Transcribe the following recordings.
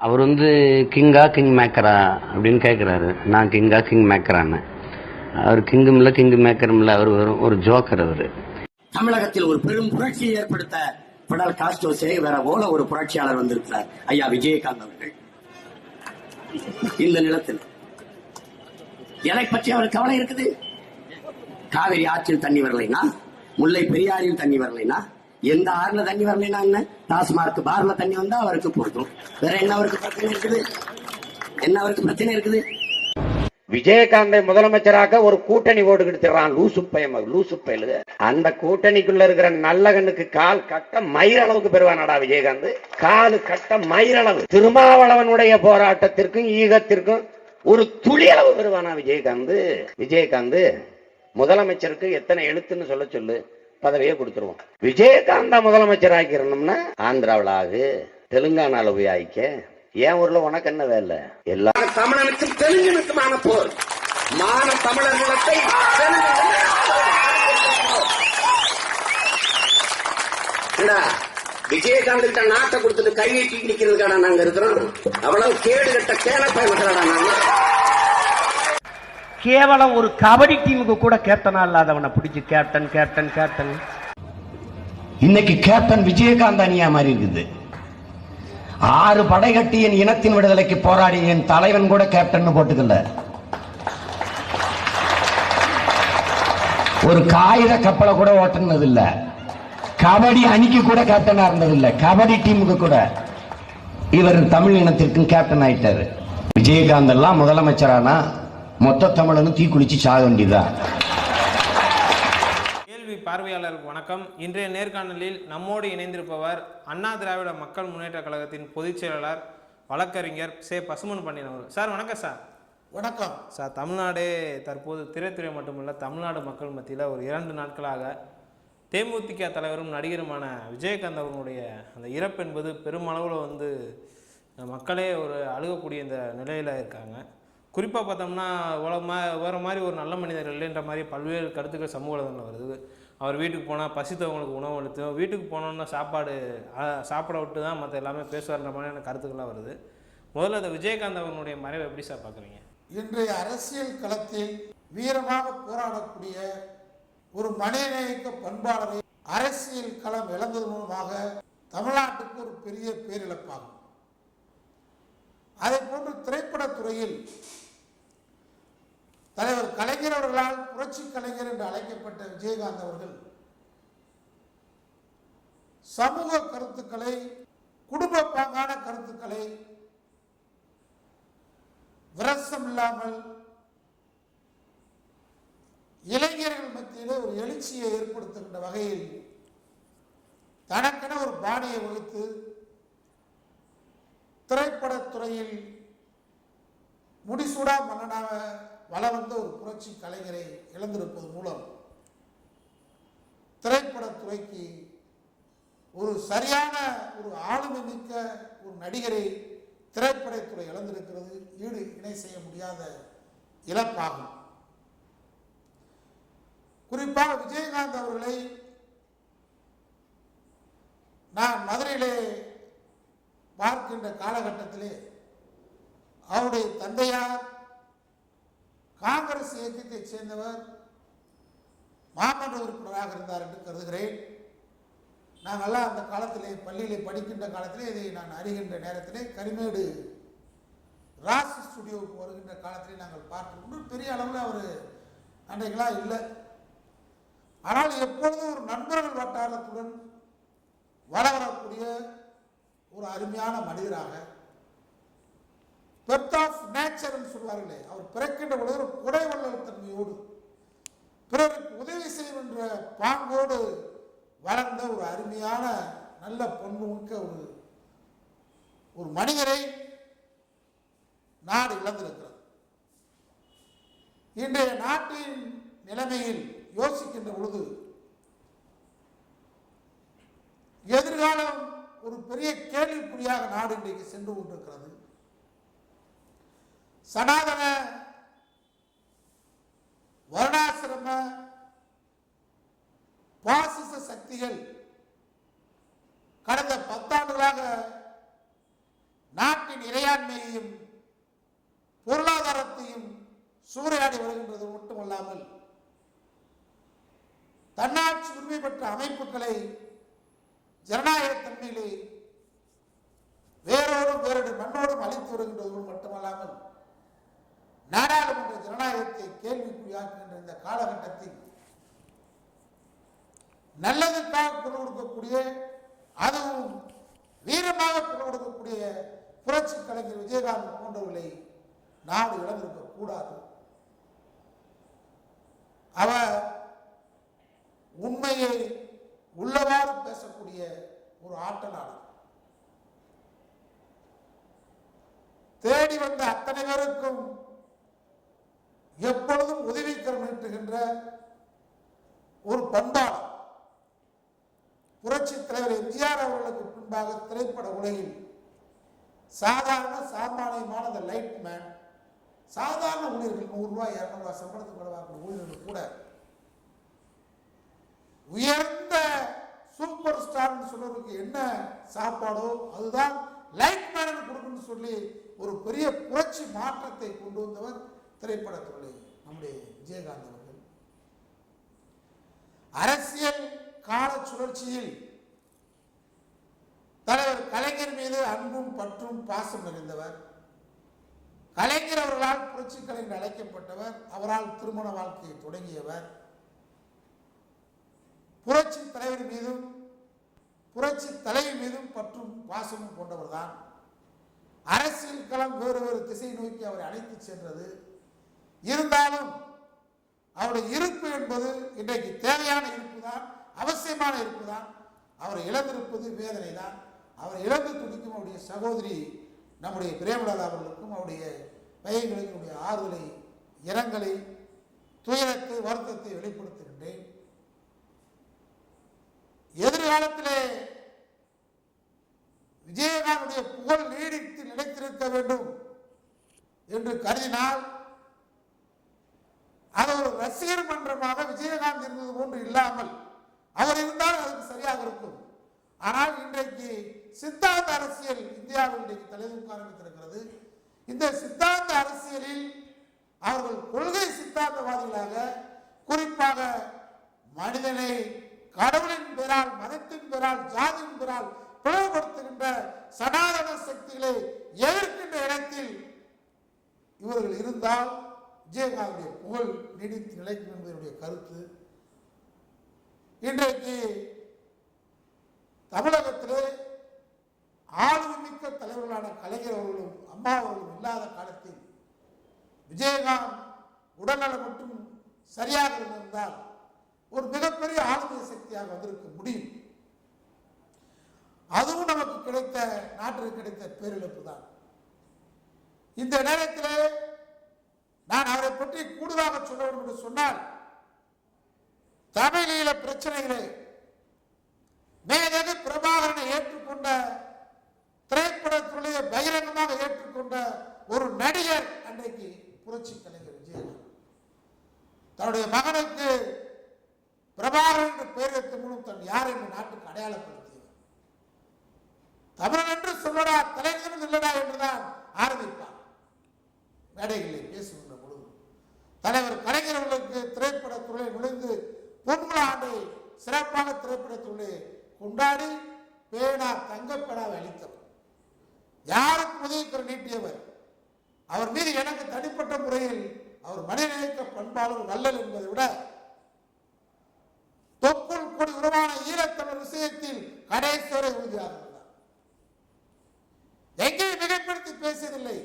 அவர் கிங்கா king மேக்கரா அப்படின்னு கேட்குறாரு. நான் கிங்கா கிங் மேக்கரான்னு. அவர் கிங்கும் இல்லை கிங் மேக்கரும் இல்லை, அவர் ஒரு ஜோக்கர். அவர் தமிழகத்தில் ஒரு பெரும் புரட்சியை ஏற்படுத்த பிடல் காஸ்ட்ரோ வேற போல ஒரு புரட்சியாளர் வந்திருக்கிறார், ஐயா விஜயகாந்த் அவர்கள். இந்த நிலத்தில் எதை பற்றி அவர் கவலை இருக்குது? காவிரி ஆற்றில் தண்ணி வரலைனா, முல்லை பெரியாரில் தண்ணி வரலைனா, எந்த ஆறுல தண்ணி வரலைன்னா என்ன, டாஸ்மார்க் பார்ல தண்ணி வந்தா அவருக்கு போதும். வேற என்ன அவருக்கு பிரச்சனை இருக்குது? என்ன அவருக்கு பிரச்சனை இருக்குது? விஜயகாந்தை முதலமைச்சராக ஒரு கூட்டணி ஓடுகிடுறான். லூசு பயலு. அந்த கூட்டணிக்குள்ள இருக்கிற நல்ல கண்ணுக்கு கால் கட்ட மயிரளவுக்கு பெறுவானடா விஜயகாந்த். காலு கட்ட மயிரளவு. திருமாவளவனுடைய போராட்டத்திற்கும் ஈகத்திற்கும் ஒரு துளி அளவு பெறுவானா விஜயகாந்த். முதலமைச்சருக்கு எத்தனை எழுத்துன்னு சொல்ல சொல்லு, பதவியே கொடுத்துருவோம். விஜயகாந்த முதலமைச்சர் ஆக்கிரணும்னா ஆந்திராவில் ஆகு, தெலுங்கானால போய் ஆயிக்க. ஏன் ஊர்ல உனக்கு என்ன வேலை? எல்லா தமிழனுக்கும் தெலுங்கனுக்குமான போர். மான தமிழர் நிலத்தை விஜயகாந்த் கிட்ட நாட்டை கொடுத்துட்டு கை நீட்டி நிக்கிறதுக்கான நாங்க இருக்கிறோம். அவ்வளவு கேடு கட்ட கேளப்பாய் மக்களாடா நாங்க. கேவலம் ஒரு கபடி டீமுக்கு கூட கேப்டனா இல்லாதவனை பிடிச்சு கேப்டன். இன்னைக்கு கேப்டன் விஜயகாந்த் அணியா மாதிரி இருக்குது. 6 படை கட்டி என் இனத்தின் விடுதலைக்கு போராடி என் தலைவன் கூட கேப்டன் போட்டுக்கல. ஒரு காகித கப்பலை கூட ஓட்டுனது இல்ல. கபடி அணிக்கு கூட கேப்டனா இருந்ததில்லை. கபடி டீமுக்கு கூட. இவர் தமிழ் இனத்திற்கும் கேப்டன் ஆயிட்டாரு. விஜயகாந்த் எல்லாம் முதலமைச்சரானா மொத்த தமிழனும் தீக்குளிச்சு சாக வேண்டியதான். பார்வையாளருக்கு வணக்கம். இன்றைய நேர்காணலில் நம்மோடு இணைந்திருப்பவர் அண்ணா திராவிட மக்கள் முன்னேற்ற கழகத்தின் பொதுச் செயலாளர் வழக்கறிஞர் பசுமன் பாண்டியன் அவர்கள். சார் வணக்கம். சார் வணக்கம் சார். தமிழ்நாடே தற்போது திரைத்துறை மட்டுமல்ல, தமிழ்நாடு மக்கள் மத்தியில் ஒரு 2 நாட்களாக தேமுதிக தலைவரும் நடிகருமான விஜயகாந்த் அவர்களுடைய அந்த இறப்பு என்பது பெருமளவில் மக்களே ஒரு அழுகக்கூடிய இந்த நிலையில் இருக்காங்க. குறிப்பாக பார்த்தோம்னா வேறு மாதிரி ஒரு நல்ல மனிதர் இல்லைன்ற மாதிரி பல்வேறு கருத்துக்கள் சமூக வலைதளங்களில் வருது. அவர் வீட்டுக்கு போனால் பசித்தவங்களுக்கு உணவு அளித்தோம், வீட்டுக்கு போனோன்னா சாப்பிட விட்டு தான் மற்ற எல்லாமே பேசுவார்ன்ற மாதிரியான கருத்துக்கள்லாம் வருது. முதல்ல அந்த விஜயகாந்த் அவர்களுடைய மறைவை எப்படி சார் பார்க்குறீங்க? இன்றைய அரசியல் களத்தில் வீரமாக போராடக்கூடிய ஒரு மனிதநேயக்க பண்பாளரை அரசியல் களம் இழந்தது மூலமாக தமிழ்நாட்டுக்கு ஒரு பெரிய பேரிழப்பாகும். அதே போன்று திரைப்படத்துறையில் தலைவர் கலைஞர் அவர்களால் புரட்சி கலைஞர் என்று அழைக்கப்பட்ட விஜயகாந்த் அவர்கள் சமூக கருத்துக்களை, குடும்ப பாங்கான கருத்துக்களை விரசம் இல்லாமல் இளைஞர்கள் மத்தியிலே ஒரு எழுச்சியை ஏற்படுத்துகின்ற வகையில் தனக்கென ஒரு பாணியை வகுத்து திரைப்படத்துறையில் முடிசூடா மன்னனாக வளர்ந்த ஒரு புரட்சி கலைஞரை இழந்திருப்பது மூலம் திரைப்படத்துறைக்கு ஒரு சரியான ஒரு ஆளுமை மிக்க ஒரு நடிகரை திரைப்படத்துறை இழந்திருக்கிறது. ஈடு இணை செய்ய முடியாத இழப்பாகும். குறிப்பாக விஜயகாந்த் அவர்களை நான் மதுரையிலே பார்க்கின்ற காலகட்டத்திலே அவருடைய தந்தையார் காங்கிரஸ் இயக்கத்தை சேர்ந்தவர், மாமன்ற உறுப்பினராக இருந்தார் என்று கருதுகிறேன். நாங்கள்லாம் அந்த காலத்திலே பள்ளியிலே படிக்கின்ற காலத்திலே இதை நான் அறிகின்ற நேரத்திலே கரிமேடு ராசி ஸ்டுடியோவுக்கு வருகின்ற காலத்திலே நாங்கள் பார்க்கணும். பெரிய அளவில் அவர் அன்றைக்கெல்லாம் இல்லை. ஆனால் எப்பொழுதும் ஒரு நண்பர்கள் வட்டாரத்துடன் வளரக்கூடிய ஒரு அருமையான மனிதராக, பெர்த் ஆஃப் நேச்சர் சொல்வார்களே, அவர் பிறக்கின்ற பொழுது ஒரு குடைவள்ளல் தன்மையோடு பிறருக்கு உதவி செய்யும் என்ற பாங்கோடு வளர்ந்த ஒரு அருமையான நல்ல பண்புமிக்க ஒரு மனிதரை நாடு இழந்திருக்கிறது. இன்றைய நாட்டின் நிலைமையில் யோசிக்கின்ற பொழுது எதிர்காலம் ஒரு பெரிய கேள்விக்குறியாக நாடு இன்றைக்கு சென்று கொண்டிருக்கிறது. சனாதன வருணாசிரம பாசிச சக்திகள் கடந்த 10 ஆண்டுகளாக நாட்டின் ஜனநாயகத்தையும் பொருளாதாரத்தையும் சூறையாடி வருகின்றது மட்டுமல்லாமல் தன்னாட்சி உரிமை பெற்ற அமைப்புகளை ஜனநாயகத்தன்மையிலே வேரோடும் மண்ணோடும் அழித்து வருகின்றது மட்டுமல்லாமல் நாடாளுமன்ற ஜனநாயகத்தை கேள்விக்குறியாக்குகின்ற இந்த காலகட்டத்தில் நல்லதற்காக குரல் கொடுக்கக்கூடிய, அதுவும் வீரமாக குரல் கொடுக்கக்கூடிய புரட்சி கலைஞர் விஜயகாந்த் போன்றவர்களை நாடு இழந்திருக்க கூடாது. அவர் உண்மையை உள்ளவாறு பேசக்கூடிய ஒரு ஆற்றலாளர். தேடி வந்த அத்தனை பேருக்கும் எப்பொழுதும் உதவிக்கரம் நீட்டுகின்ற ஒரு பண்பாளர். புரட்சி தலைவர் எம்ஜிஆர் அவர்களுக்கு பின்பாக திரைப்பட உலகில் சாதாரண சாமானியமான லைட் மேன், சாதாரண ஊழியர்கள் 100 ரூபாய் 200 ரூபாய் சம்பளத்துக்கு வாங்கின ஊழியர்கள் கூட உயர்ந்த சூப்பர் ஸ்டார் சொல்றதுக்கு என்ன சாப்பாடோ அதுதான் லைட் மேன் கொடுக்கணும்னு சொல்லி ஒரு பெரிய புரட்சி மாற்றத்தை கொண்டு வந்தவர் திரைப்படத்துறை நம்முடைய விஜயகாந்த் அவர்கள். அரசியல் கால சுழற்சியில் தலைவர் கலைஞர் மீது அன்பும் பற்றும் பாசம் நிறைந்தவர். கலைஞர் அவர்களால் புரட்சி கலைஞர் அழைக்கப்பட்டவர். அவரால் திருமண வாழ்க்கையை தொடங்கியவர். புரட்சி தலைவர் மீதும் புரட்சி தலைவி மீதும் பற்றும் பாசமும் கொண்டவர் தான். அரசியல் களம் வேறு வேறு திசை நோக்கி அவரை அழைத்து சென்றது. இருந்தாலும் அவருடைய இருப்பு என்பது இன்றைக்கு தேவையான இருப்பு தான், அவசியமான இருப்பு தான். அவரை இழந்திருப்பது வேதனை தான். அவரை இழந்து துடிக்கும் அவருடைய சகோதரி நம்முடைய பிரேமலதா அவர்களுக்கும் அவருடைய பையன்களுக்கு ஆறுதலை, இரங்கலை, துயரத்தை, வருத்தத்தை வெளிப்படுத்துகின்றேன். எதிர்காலத்திலே விஜயகாந்துடைய புகழ் நீடித்து நிலைத்திருக்க வேண்டும் என்று கருதினால் அது ஒரு ரசிகர் மன்றமாக விஜயகாந்த் இருந்தது போன்று இல்லாமல் அவர் இருந்தால் அதுக்கு சரியாக இருக்கும். ஆனால் இன்றைக்கு சித்தாந்த அரசியல் இந்தியாவில் இன்றைக்கு தலைதூக்க ஆரம்பித்திருக்கிறது. இந்த சித்தாந்த அரசியலில் அவர்கள் கொள்கை சித்தாந்தவாதிகளாக, குறிப்பாக மனிதனை கடவுளின் பெயரால், மதத்தின் பெயரால், ஜாதியின் பெயரால் பிளவுபடுத்துகின்ற சனாதன சக்திகளை எதிர்க்கின்ற இடத்தில் இவர்கள் இருந்தால் விஜயகாந்துடைய புகழ் நீடித்து நிலைக்கும் என்பதனுடைய கருத்து. இன்றைக்கு தமிழகத்திலே ஆளுமிக்க தலைவர்களான கலைஞர் அவர்களும் அம்மா அவர்களும் இல்லாத காலத்தில் விஜயகாந்த் உடல்நலம் மட்டும் சரியாக இருந்தால் ஒரு மிகப்பெரிய ஆளுமை சக்தியாக வந்திருக்க முடியும். அதுவும் நமக்கு கிடைத்த, நாட்டிற்கு கிடைத்த பேரிழப்பு தான். இந்த நேரத்தில் நான் அவரை பற்றி கூடுதலாக சொல்ல வேண்டும் என்று சொன்னால், தமிழீழ பிரச்சனைகளை மேதகு பிரபாகரனை ஏற்றுக்கொண்ட, திரைப்படத்துறையை பகிரங்கமாக ஏற்றுக்கொண்ட ஒரு நடிகர் அன்றைக்கு புரட்சி கலைஞர் விஜயகாந்த். தன்னுடைய மகனுக்கு பிரபாகரன் என்று பெயர் வைத்த மூலம் தன் யார் என்று நாட்டுக்கு அடையாளப்படுத்தியவர். தமிழன் என்று சொல்லடா, தலைவர்கள் இல்லடா என்றுதான் ஆரம்பிப்பார் மேடைகளில் பேசுகின்ற பொழுது. தலைவர் கலைஞர் அவர்களுக்கு திரைப்படத்துறை நுழைந்து பொன்விழா ஆண்டை சிறப்பாக திரைப்படத்துறை கொண்டாடி பேனா தங்கப்பேனாவை அளித்தவர், யாருக்கு உதவிக்கரம் நீட்டியவர். அவர் மீது எனக்கு தனிப்பட்ட முறையில் அவர் மனிதநேயக்க பண்பாளர் வள்ளல் என்பதை விட தொப்புள் கொடி உருவான ஈழத்தமிழ் விஷயத்தில் கடைசி வரை உறுதியாக இருந்தார். எங்கேயும் மிகைப்படுத்தி பேசியதில்லை.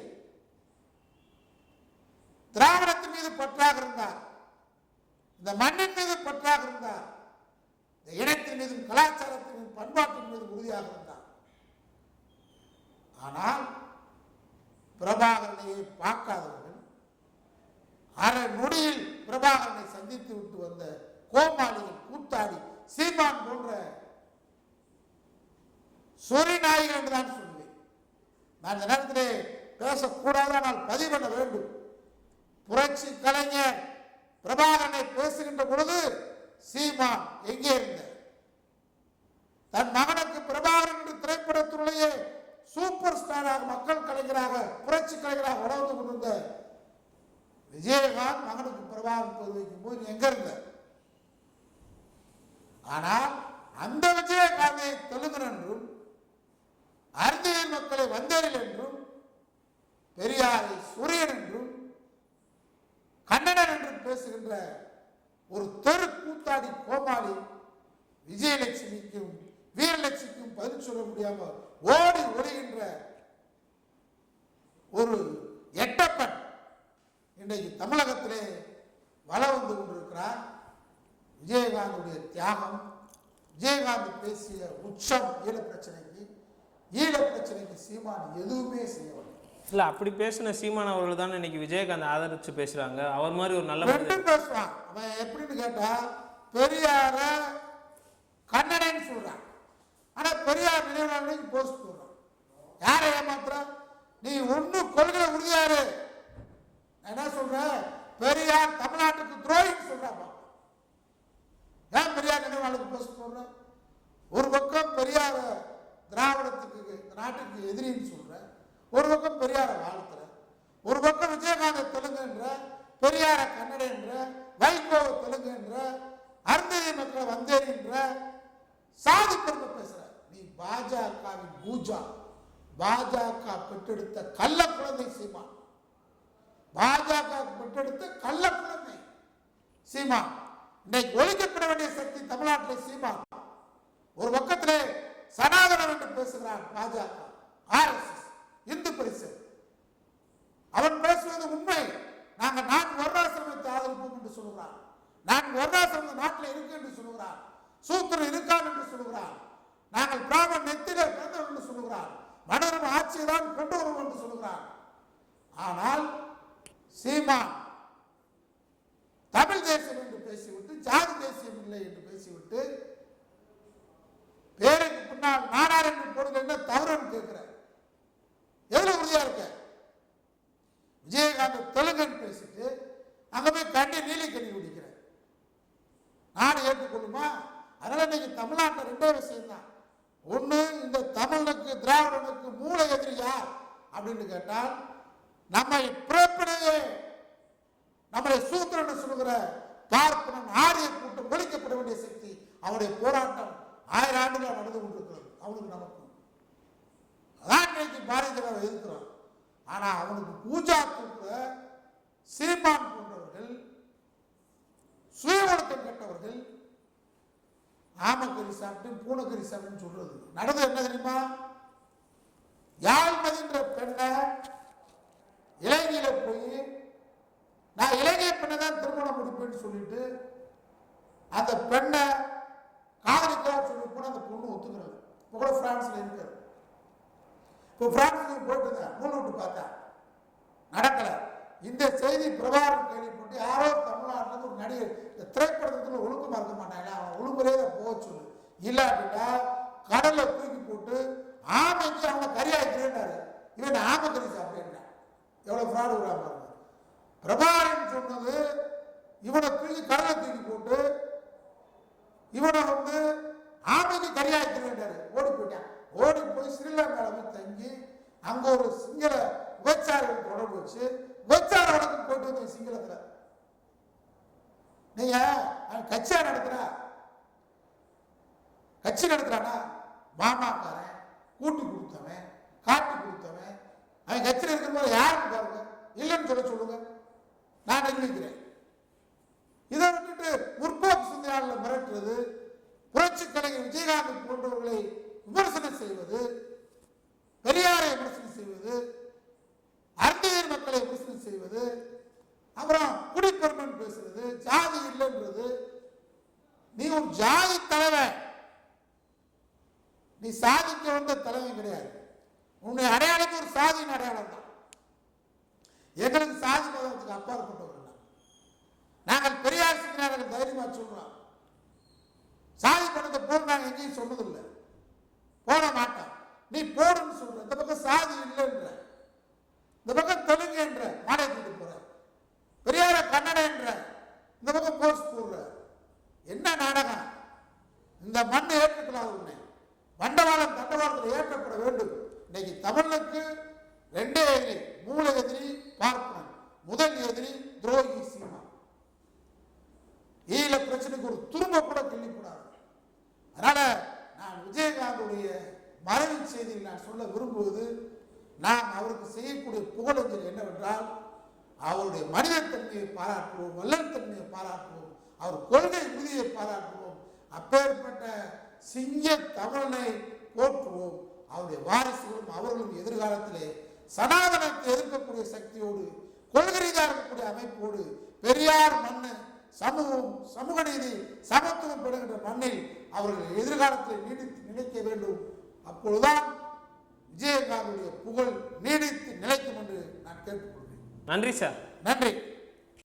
திராவிடத்தின் மீது பற்றாக இருந்தார், இந்த மண்ணின் மீது பற்றாக இருந்தார், இந்த இனத்தின் மீதும் கலாச்சாரத்தின் மீதும் பண்பாட்டின் மீதும் உறுதியாக இருந்தார். ஆனால் பிரபாகரனையை பார்க்காதவர்கள், அரை நொடியில் பிரபாகரனை சந்தித்து விட்டு வந்த கோமாளிகள், கூத்தாடி, சீமான் போன்ற சொறி நாய்கள் என்றுதான் சொல்லுவேன். நான் இந்த நேரத்திலே பேசக்கூடாது, ஆனால் பதிவு பண்ண வேண்டும். புரட்சி கலைஞர் பிரபாகரனை பேசுகின்ற பொழுது சீமான் எங்கே இருந்த? தன் மகனுக்கு பிரபாகரன் என்று திரைப்படத்துறையே சூப்பர் ஸ்டாராக, மக்கள் கலைஞராக விஜயகாந்த் மகனுக்கு பிரபாகரன் பேர் வைக்கும் போது நீ எங்க இருந்த? ஆனால் அந்த விஜயகாந்தை தெலுங்கன் என்றும் அருந்ததியர் மக்களை வந்தேரில் என்றும் பெரியாரை சூரியன் என்றும் கண்ணனர் என்றும் பேசுகின்ற ஒரு தெரு கூத்தாடி கோமாளி விஜயலட்சுமிக்கும் வீரலட்சுமிக்கும் பதில் சொல்ல முடியாம ஓடி ஒளிகின்ற ஒரு எட்டப்பன் இன்றைக்கு தமிழகத்திலே வளம் வந்து கொண்டிருக்கிறார். விஜயகாந்துடைய தியாகம், விஜயகாந்த் பேசிய உச்சம் ஈழ பிரச்சனைக்கு சீமான் எதுவுமே செய்யவில்லை. இல்ல அப்படி பேசின சீமான் அவர்கள் தான் இன்னைக்கு விஜயகாந்த் ஆதரிச்சு பேசுறாங்க. அவர் மாதிரி ஒரு நல்ல பேசுவான். அவன் எப்படின்னு கேட்டா பெரியார கண்ணனன்னு சொல்றான். ஆனா பெரியார் நினைவு போஸ்ட் போடுறான். யாரை ஏமாத்துற? நீ ஒன்னும் கொள்கை உறுதியாரு. என்ன சொல்ற? பெரியார் தமிழ்நாட்டுக்கு துரோகின்னு சொல்றாப்பா. ஏன் பெரியார் நினைவாளுக்கு போஸ்ட் போடுற? ஒரு பக்கம் பெரியார திராவிடத்துக்கு நாட்டுக்கு எதிரின்னு சொல்ற, ஒரு பக்கம் பெரியார வாழ்த்துற, ஒரு பக்கம் விஜயகாந்த் தெலுங்குன்ற, பெரியார கன்னட என்ற, வைகோ தெலுங்கு என்ற, அருந்ததியர் மக்களை வந்தேரின்ற சாதி பெருமை பேசுற. நீ பாஜகவின் பூஜா, பாஜக பெற்றெடுத்த கள்ள குழந்தை சீமான், பாஜக பெற்றெடுத்த கள்ள குழந்தை சீமான். இன்னைக்கு ஒழிக்கப்பட வேண்டிய சக்தி தமிழ்நாட்டில் சீமான். ஒரு பக்கத்திலே சனாதனம் என்று பேசுகிறான் பாஜக, RSS, இந்து பரிசு. அவன் பேசுவது உண்மை. நாங்கள் 4 வர்ணாசிரமத்தை ஆதரிப்போம் என்று சொல்லுகிறான். 4 வர்ணாசிரமம் நாட்டில் இருக்கு என்று சொல்லுகிறான். சூத்திரம் இருக்கான் என்று சொல்லுகிறான். நாங்கள் பிராமண நெத்திலே பிறந்தவர்கள் என்று சொல்லுகிறான். மனோரம ஆட்சியை தான் கொண்டு வருவோம் என்று சொல்லுகிறான். ஆனால் சீமான் தமிழ் தேசியம் என்று பேசிவிட்டு, ஜாதி தேசியம் இல்லை என்று பேசிவிட்டு, பேருக்கு பின்னால் நாடார் என்று போடுறது என்ன தவறுன்னு கேட்கிற. எதுல உறுதியா இருக்க? விஜயகாந்த் தெலுங்கன் பேசிட்டு அங்க போய் கண்டி நீலி கண்ணி குடிக்கிற. நாடு ஏற்றுக்கொள்ளுமா? அதனால இன்னைக்கு தமிழ்நாட்டில் 2 விஷயம் தான். ஒண்ணு, இந்த தமிழனுக்கு திராவிடனுக்கு மூல எதிரி யார் அப்படின்னு கேட்டால், நம்மை பிறப்பினையே நம்மளை சூத்திரன் சொல்லுகிற பார்ப்பனன் ஆரிய கூட்டம் ஒழிக்கப்பட வேண்டிய சக்தி. அவருடைய போராட்டம் 1000 ஆண்டுகள் நடந்து கொண்டிருக்கிறது. அவனுக்கு நமக்கு அதான் இன்னைக்கு பாரதிய ஜனதா எதிர்க்கிறான். ஆனா அவனுக்கு பூஜா தூக்குற சீமான் போன்றவர்கள், சுய ஒழுக்கம் கெட்டவர்கள், ஆமக்கறி சாப்பிட்டு பூனைக்கறி சாப்பிட்டு சொல்றது நடந்தது என்ன தெரியுமா? யாழ்மதின்ற பெண்ணை இலங்கையில போய் நான் இலங்கை பெண்ணை தான் திருமணம் முடிப்பேன்னு சொல்லிட்டு அந்த பெண்ணை காதலிக்க சொல்லி போன அந்த பொண்ணு ஒத்துக்கிறது. இப்போ கூட பிரான்ஸ்ல இருக்காரு. இப்போ பிரான்ஸ்ல போயிட்டு நூல் விட்டு பார்த்தா நடக்கல. இந்த செய்தி பிரபாகரன் கேள்விப்பட்டு யாரோ தமிழ்நாட்டில் ஒரு நடிகர் இந்த திரைப்படத்தில் ஒழுக்கமா இருக்க மாட்டாங்க, அவன் ஒழுங்குறையே போக சொல்லு, இல்லை அப்படின்னா கடலை தூக்கி போட்டு ஆமைக்கு அவனை கறியாக்கிறேன்னாரு. இவன் ஆமை கறி சாப்பிட்டேன். எவ்வளவு ஃப்ராடு விடாம பாருங்க. பிரபாகரன் சொன்னது இவனை தூக்கி கடலை தூக்கி போட்டு இவனை ஆமைக்கு கறியாக்கிறேன்னாரு. ஓடி போயிட்டான். ஓடி போய் ஸ்ரீலங்காவில் போய் தங்கி அங்க ஒரு சிங்கள விபச்சாரம் தொடர்பு வச்சு விபச்சார வழக்கு போயிட்டு வந்து சிங்களத்துல. நீங்க கட்சியா கட்சி நடத்துறானா? மாமாக்காரன், கூட்டு கொடுத்தவன், காட்டு கொடுத்தவன், அவன் கட்சியில் இருக்கிற போது யாருன்னு பாருங்க. இல்லைன்னு சொல்லுங்க, நான் நிரூபிக்கிறேன். இதை விட்டுட்டு முற்போக்கு சிந்தனையாளர்களை மிரட்டுறது, புரட்சி கலைஞர் விஜயகாந்த் போன்றவர்களை விமர்சனம் செய்வது, பெரியாரை விமர்சனம் செய்வது, அருந்ததியர் மக்களை விமர்சனம் செய்வது, அப்புறம் குடிப்பெருமன் பேசுறது, ஜாதி இல்லைன்றது. நீ ஒரு ஜாதி தலைவன், நீ சாதிக்க வந்த தலைவன் கிடையாது. உன்னுடைய அடையாளம் ஒரு சாதியின் அடையாளம் தான். எங்களுக்கு சாதி மதத்துக்கு அப்பாற்பட்டவர்கள் நாங்கள். பெரியார் சிந்தனையாளர்கள் தைரியமா சொல்றோம். சாதி பணத்தை போட நாங்கள் எங்கேயும் சொன்னதில்லை, போட மாட்டோம். நீ போடுன்னு சொல்ற. இந்த பக்கம் சாதி இல்லைன்ற, இந்த பக்கம் தெலுங்கு என்ற மாநிலத்துக்கு போற, பெரியார கன்னட என்ற இந்த பக்கம் போஸ்ட் போடுற. என்ன நாடகம்? இந்த மண்ணை ஏற்றுக்கலாம். உன்னை வண்டவாளம் தண்டவாளத்தில் ஏற்றப்பட வேண்டும். இன்னைக்கு தமிழுக்கு 2 எதிரி, மூல எதிரி பார்ப்பனன். முதல் எதிரி துரோகி சீமா. ஈழ பிரச்சனைக்கு ஒரு துரும்ப கூட கிள்ளிக்கூடாது. அதனால நான் விஜயகாந்துடைய மறைவு செய்தியில் நான் சொல்ல விரும்புவது, நாம் அவருக்கு செய்யக்கூடிய புகழஞ்சல் என்னவென்றால், அவருடைய மனிதத்தன்மையை பாராட்டுவோம், வல்லத்தன்மையை பாராட்டுவோம், அவர் கொள்கை உறுதியை பாராட்டுவோம். அப்பேற்பட்ட சிங்க தமிழனை போற்றுவோம். அவருடைய வாரிசுகளும் அவர்களும் எதிர்காலத்திலே சனாதனத்தை எதிர்க்கக்கூடிய சக்தியோடு, கொள்கை ரீதியாக இருக்கக்கூடிய அமைப்போடு, பெரியார் மண்ணு, சமூகம், சமூக நீதி, சமத்துவம் பெறுகின்ற மண்ணில் அவர்கள் எதிர்காலத்தில் நீடித்து நிலைக்க வேண்டும். அப்பொழுதுதான் விஜயகாந்துடைய புகழ் நீடித்து நிலைக்கும் என்று நான் கேட்டுக்கொள்கிறேன். நன்றி சார். நன்றி.